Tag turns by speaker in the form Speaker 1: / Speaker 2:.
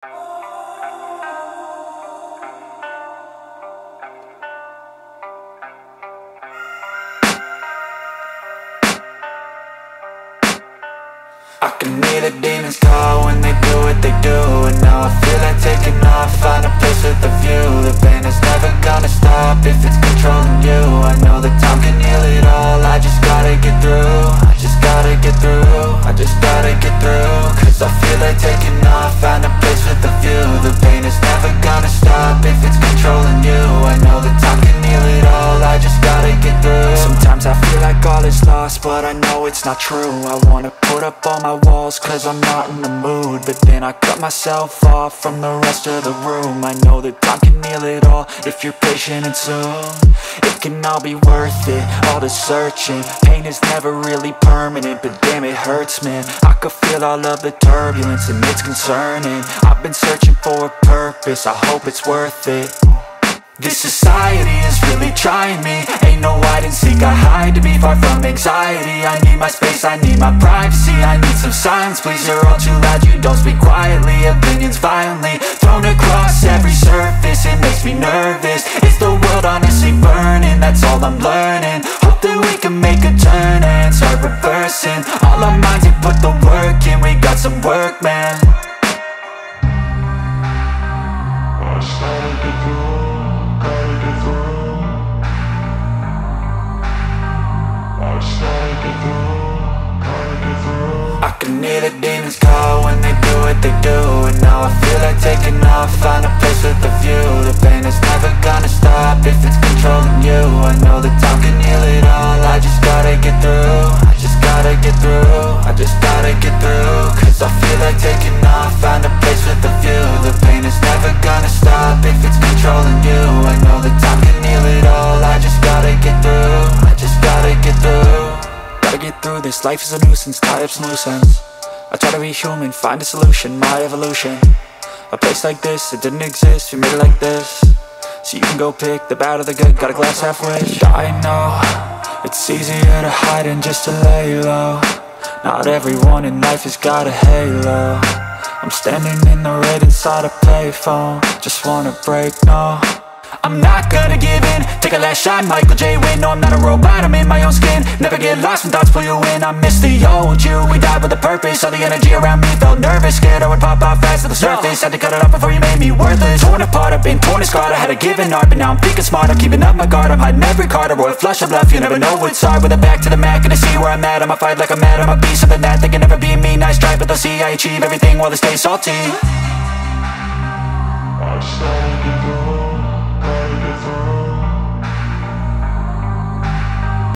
Speaker 1: I can hear the demons call when they do what they do. And now I feel like taking off, find a place with a view. The pain is never gonna stop if it's controlling you. I know that time can heal it all, I just gotta get through. I just gotta get through, I just gotta get through. Cause I feel like taking off, find a place with a view. The pain is never gonna stop if it's controlling you. I know that time can heal it all, I just gotta get through. Sometimes I feel like all is lost, but I know it's not true. I wanna put up all my walls cause I'm not in the mood, but then I cut myself off from the rest of the room. I know that time can heal it all if you're patient and soon it can all be worth it, all the searching. Pain is never really permanent, but damn it hurts, man. I could feel all of the turbulence and it's concerning. I've been searching for a purpose, I hope it's worth it. This society is really trying me. Ain't no hide and seek, I hide to be far from anxiety. I need my space, I need my privacy. I need some silence, please, you're all too loud. You don't speak quietly, opinions violently thrown across every surface. It makes me nervous, is the world honestly burning? That's all I'm learning. Hope that we can make a turn and start reversing all our minds and put the work in. We got some work, man. I just gotta get through. I can hear the demons call when they do what they do. And now I feel like taking off, find a place with a view. The pain is never gonna stop if it's controlling you. I know that time can heal it all, I just gotta get through. I just gotta get through, I just gotta get through. Cause I feel like taking off, find a place with a view. The pain is never gonna stop if it's controlling you. I know that time can heal it all, I just gotta get through. I just gotta get through. Gotta get through this, life is a nuisance, tie up some loose ends. I try to be human, find a solution, my evolution. A place like this, it didn't exist, we made it like this. So you can go pick the bad or the good, got a glass half wish. I know, it's easier to hide than just to lay low. Not everyone in life has got a halo. I'm standing in the red inside a payphone, just wanna break, no. I'm not gonna give in, take a last shot, Michael J. Win. No, I'm not a robot, I'm in my own skin. Never get lost when thoughts pull you in. I miss the old you, we died with a purpose. All the energy around me felt nervous, scared I would pop out fast to the surface. Had to cut it off before you made me worthless. Torn apart, I've been torn and scarred. I had a given art, but now I'm thinking smart. I'm keeping up my guard, I'm hiding every card. A royal flush of bluff, you never know what's hard. With a back to the mat, gonna see where I'm at. I'ma fight like I'm mad, I'ma be something that they can never be me. Nice try, but they'll see I achieve everything while they stay salty. I just gotta get through.